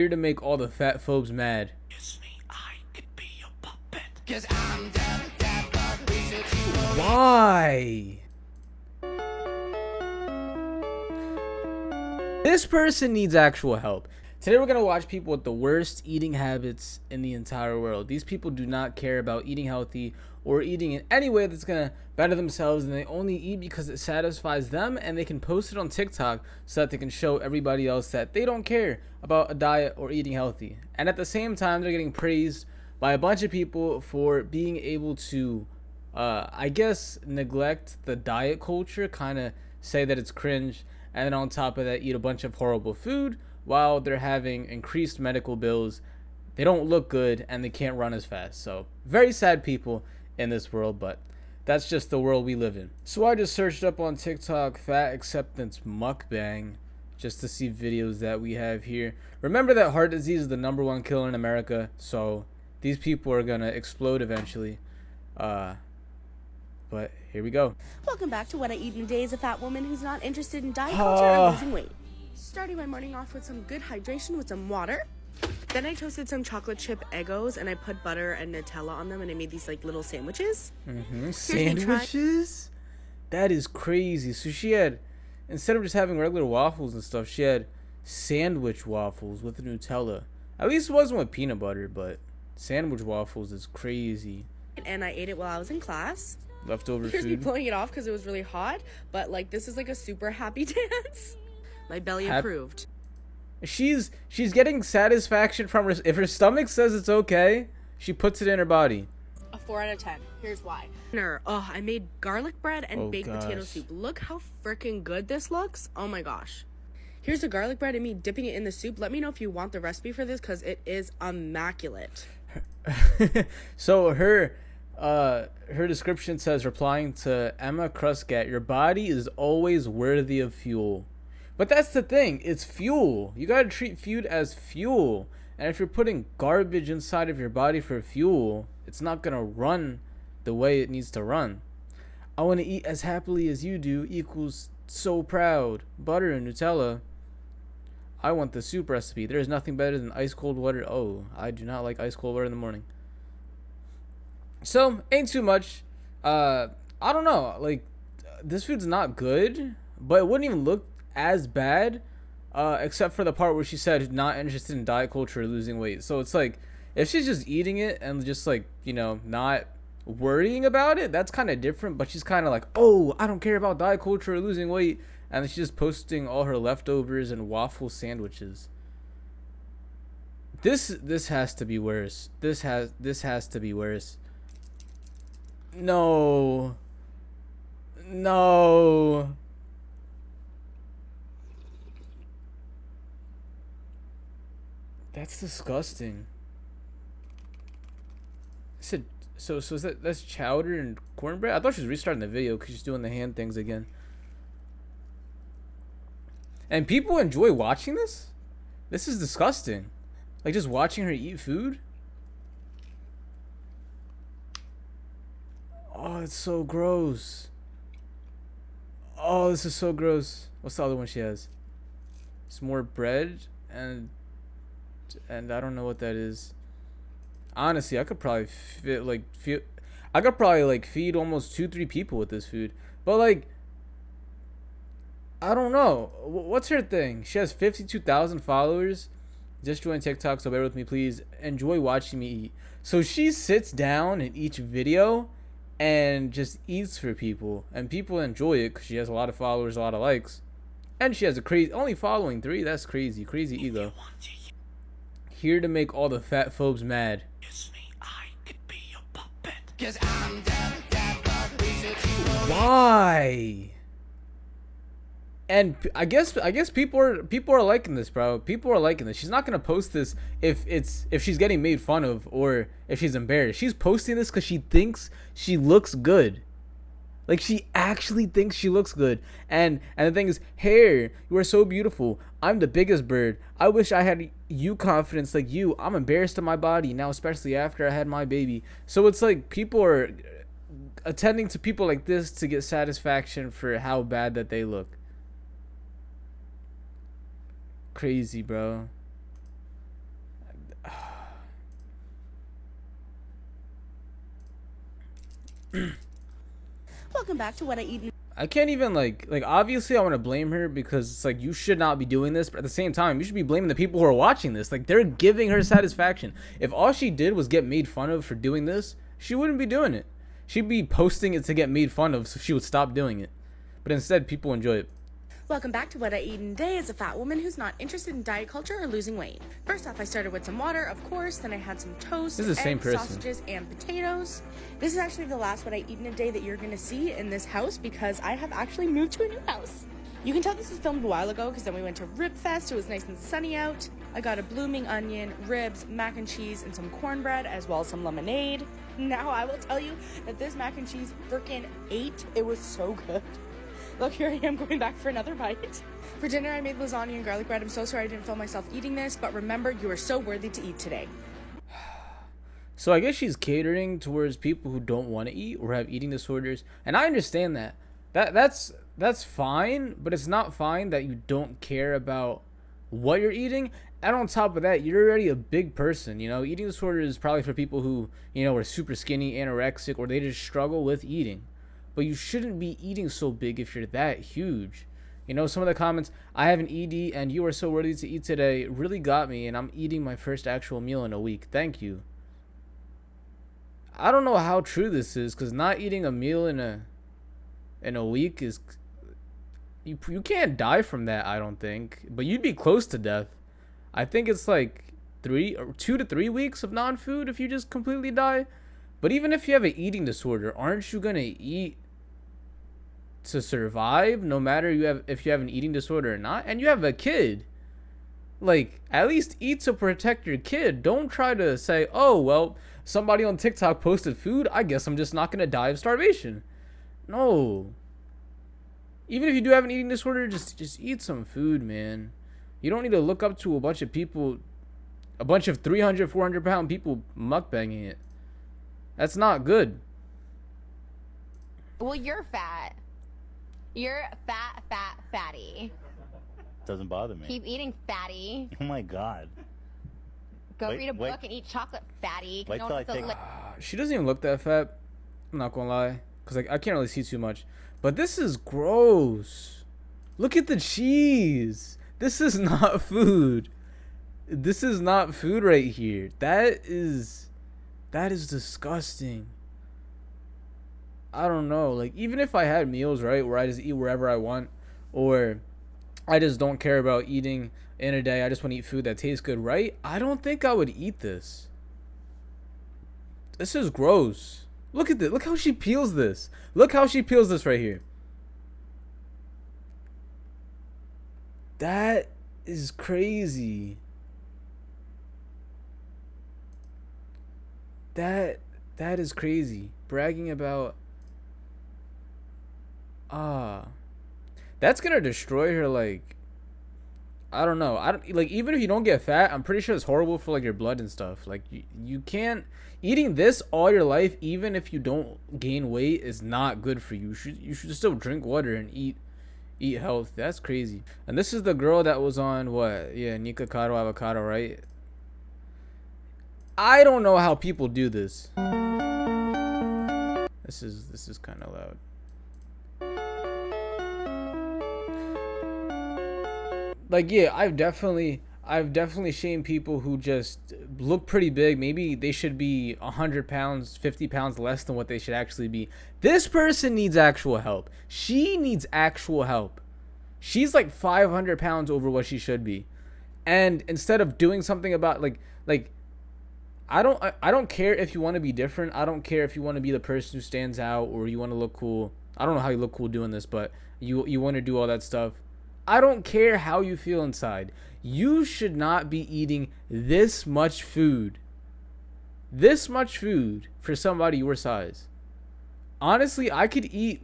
Here to make all the fat phobes mad. Kiss me, I could be your puppet. 'Cause I'm Debunking. Why? This person needs actual help. Today we're gonna watch people with the worst eating habits in the entire world. These people do not care about eating healthy or eating in any way that's gonna better themselves, and they only eat because it satisfies them, and they can post it on TikTok so that they can show everybody else that they don't care about a diet or eating healthy. And at the same time, they're getting praised by a bunch of people for being able to I guess neglect the diet culture, kind of say that it's cringe, and then on top of that eat a bunch of horrible food while they're having increased medical bills. They don't look good and they can't run as fast. So very sad people in this world, but that's just the world we live in. So I just searched up on TikTok fat acceptance mukbang just to see videos that we have here. Remember that heart disease is the #1 killer in America, so these people are gonna explode eventually. But here we go. Welcome back to What I Eat in a Day as a Fat Woman Who's Not Interested in Diet Culture and Losing Weight. Starting my morning off with some good hydration with some water. Then I toasted some chocolate chip Eggos and I put butter and Nutella on them and I made these like little sandwiches. Sandwiches? That is crazy. So she had, instead of just having regular waffles and stuff, she had sandwich waffles with Nutella. At least it wasn't with peanut butter, but sandwich waffles is crazy. And I ate it while I was in class. Leftover Here's me food. blowing it off because it was really hot, but like this is like a super happy dance. My belly approved. She's getting satisfaction from her. If her stomach says it's okay, she puts it in her body. A 4 out of 10. Here's why. Oh, I made garlic bread and baked potato soup. Look how freaking good this looks. Oh my gosh. Here's the garlic bread and me dipping it in the soup. Let me know if you want the recipe for this because it is immaculate. So her description says, replying to Emma Kruskat, your body is always worthy of fuel. But that's the thing, it's fuel. You gotta treat food as fuel. And if you're putting garbage inside of your body for fuel, it's not gonna run the way it needs to run. I want to eat as happily as you do equals so proud. Butter and Nutella. I want the soup recipe. There is nothing better than ice cold water. Oh, I do not like ice cold water in the morning. So, ain't too much. I don't know. Like, this food's not good, but it wouldn't even look as bad, except for the part where she said not interested in diet culture or losing weight. So it's like, if she's just eating it and just like, you know, not worrying about it, that's kind of different. But she's kind of like, oh, I don't care about diet culture or losing weight, and she's just posting all her leftovers and waffle sandwiches. This has to be worse. This has to be worse. No. That's disgusting. I said, so is that's chowder and cornbread? I thought she was restarting the video because she's doing the hand things again. And people enjoy watching this? This is disgusting. Like, just watching her eat food? Oh, it's so gross. Oh, this is so gross. What's the other one she has? It's more bread and I don't know what that is. Honestly, I could probably feed almost 2-3 people with this food. But like, I don't know. What's her thing? She has 52,000 followers. Just joined TikTok, so bear with me, please. Enjoy watching me eat. So she sits down in each video and just eats for people, and people enjoy it because she has a lot of followers, a lot of likes, and she has a crazy only following 3. That's crazy ego. Here to make all the fat phobes mad. Kiss me, I could be your puppet. 'Cause I'm Debunking. Why? And I guess people are liking this, bro. People are liking this. She's not gonna post this if she's getting made fun of or if she's embarrassed. She's posting this because she thinks she looks good. Like, she actually thinks she looks good. And the thing is, hair, you are so beautiful. I'm the biggest bird. I wish I had you confidence like you. I'm embarrassed of my body now, especially after I had my baby. So it's like people are attending to people like this to get satisfaction for how bad that they look. Crazy, bro. Welcome back to what I eat. I can't even like obviously I want to blame her because it's like you should not be doing this, but at the same time you should be blaming the people who are watching this. Like they're giving her satisfaction. If all she did was get made fun of for doing this, she wouldn't be doing it. She'd be posting it to get made fun of so she would stop doing it. But instead people enjoy it. Welcome back to what I eat in a day as a fat woman who's not interested in diet culture or losing weight. First off, I started with some water, of course, then I had some toast, This is the same eggs, person. sausages, and potatoes. This is actually the last what I eat in a day that you're gonna see in this house because I have actually moved to a new house. You can tell this was filmed a while ago because then we went to Rib Fest. It was nice and sunny out. I got a blooming onion, ribs, mac and cheese, and some cornbread, as well as some lemonade. Now I will tell you that this mac and cheese freaking ate. It was so good. Look, here I am going back for another bite. For dinner, I made lasagna and garlic bread. I'm so sorry I didn't film myself eating this, but remember, you are so worthy to eat today. So I guess she's catering towards people who don't want to eat or have eating disorders, and I understand that. That's fine, but it's not fine that you don't care about what you're eating. And on top of that, you're already a big person. You know, eating disorder is probably for people who, you know, are super skinny, anorexic, or they just struggle with eating. But you shouldn't be eating so big if you're that huge. You know, some of the comments, I have an ED and you are so worthy to eat today, really got me, and I'm eating my first actual meal in a week. Thank you. I don't know how true this is, because not eating a meal in a week is... You can't die from that, I don't think. But you'd be close to death. I think it's like 2 to 3 weeks of non-food if you just completely die. But even if you have an eating disorder, aren't you going to eat to survive no matter if you have an eating disorder or not? And you have a kid. Like, at least eat to protect your kid. Don't try to say, oh, well, somebody on TikTok posted food. I guess I'm just not going to die of starvation. No. Even if you do have an eating disorder, just eat some food, man. You don't need to look up to a bunch of people, a bunch of 300, 400-pound people mukbanging it. That's not good. Well, you're fat. You're fatty. Doesn't bother me. Keep eating, fatty. Oh my god. Go read a book and eat chocolate, fatty. Wait till I take... She doesn't even look that fat. I'm not gonna lie, because like I can't really see too much. But this is gross. Look at the cheese. This is not food. This is not food right here. That is disgusting. I don't know. Like, even if I had meals, right, where I just eat wherever I want, or I just don't care about eating in a day, I just want to eat food that tastes good, right? I don't think I would eat this. This is gross. Look at this. Look how she peels this. Look how she peels this right here. That is crazy. That is crazy. Bragging about that's gonna destroy her. Like, I don't know. I don't like, even if you don't get fat, I'm pretty sure it's horrible for like your blood and stuff. Like, you can't eating this all your life, even if you don't gain weight, is not good for you. You should still drink water and eat health. That's crazy. And this is the girl that was on what? Yeah, Nika Caro Avocado, right? I don't know how people do this. This is kind of loud. Like, yeah, I've definitely shamed people who just look pretty big. Maybe they should be 100 pounds, 50 pounds less than what they should actually be. This person needs actual help. She needs actual help. She's like 500 pounds over what she should be. And instead of doing something about like I don't care if you want to be different. I don't care if you want to be the person who stands out or you want to look cool. I don't know how you look cool doing this, but you want to do all that stuff. I don't care how you feel inside. You should not be eating this much food. This much food for somebody your size. Honestly, I could eat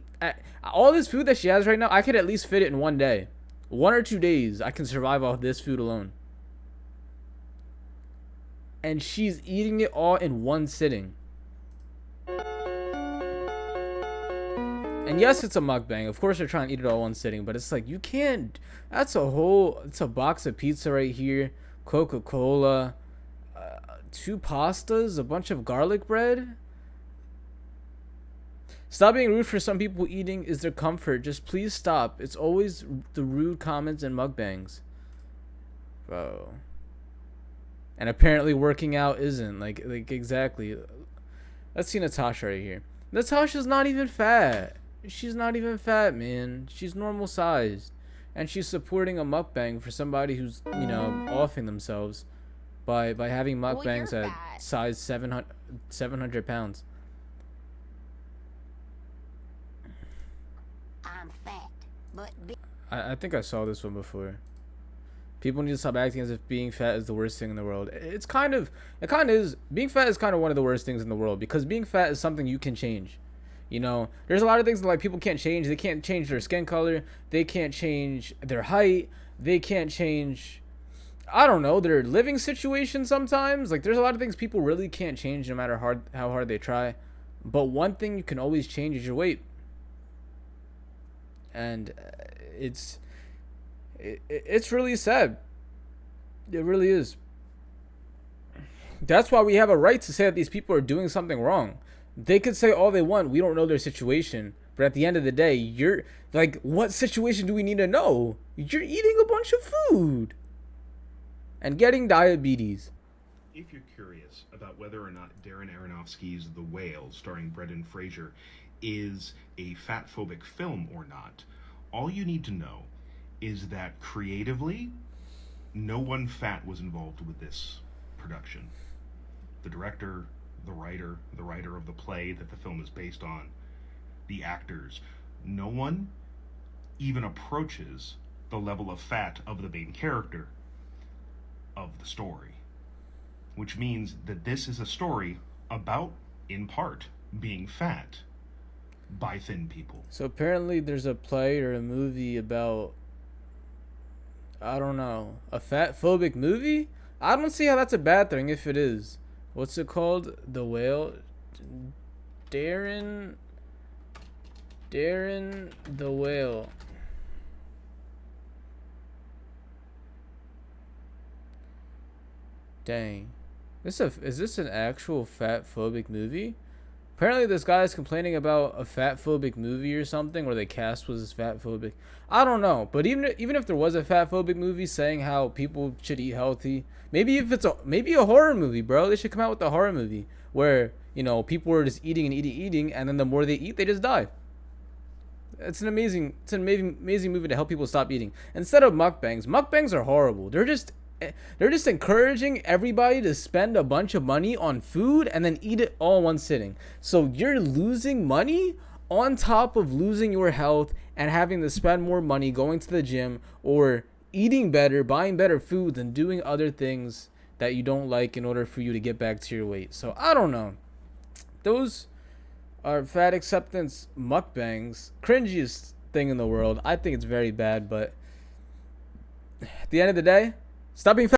all this food that she has right now. I could at least fit it in one day. 1 or 2 days, I can survive off this food alone. And she's eating it all in one sitting. And yes, it's a mukbang. Of course, they're trying to eat it all in one sitting, but it's like, you can't. It's a box of pizza right here, Coca-Cola, 2 pastas, a bunch of garlic bread. Stop being rude for some people. Eating is their comfort. Just please stop. It's always the rude comments and mukbangs. Bro. And apparently working out isn't. Like exactly. Let's see Natasha right here. Natasha's not even fat. She's not even fat, man. She's normal sized. And she's supporting a mukbang for somebody who's, you know, offing themselves by having mukbangs you're at fat. size 700 pounds. I'm fat, but I think I saw this one before. People need to stop acting as if being fat is the worst thing in the world. It kind of is. Being fat is kind of one of the worst things in the world, because being fat is something you can change. You know, there's a lot of things that, like, people can't change. They can't change their skin color. They can't change their height. They can't change, I don't know, their living situation sometimes. Like, there's a lot of things people really can't change no matter how hard they try. But one thing you can always change is your weight. And it's really sad. It really is. That's why we have a right to say that these people are doing something wrong. They could say all they want. We don't know their situation. But at the end of the day, you're like, what situation do we need to know? You're eating a bunch of food and getting diabetes. If you're curious about whether or not Darren Aronofsky's The Whale, starring Brendan Fraser, is a fat-phobic film or not, all you need to know is that creatively, no one fat was involved with this production. The director, the writer of the play that the film is based on, the actors, no one even approaches the level of fat of the main character of the story. Which means that this is a story about, in part, being fat by thin people. So apparently there's a play or a movie about, I don't know, a fat-phobic movie? I don't see how that's a bad thing if it is. What's it called? The Whale? Darren the Whale. Dang. Is this an actual fat-phobic movie? Apparently this guy is complaining about a fat-phobic movie or something, or the cast was fat-phobic. I don't know, but even if there was a fat-phobic movie saying how people should eat healthy, maybe a horror movie, bro. They should come out with a horror movie where, you know, people are just eating and eating, and then the more they eat, they just die. It's an amazing movie to help people stop eating. Instead of mukbangs are horrible. They're just encouraging everybody to spend a bunch of money on food and then eat it all in one sitting. So you're losing money on top of losing your health and having to spend more money going to the gym or eating better, buying better foods, and doing other things that you don't like in order for you to get back to your weight. So I don't know. Those are fat acceptance mukbangs. Cringiest thing in the world. I think it's very bad, but at the end of the day, stop being fat.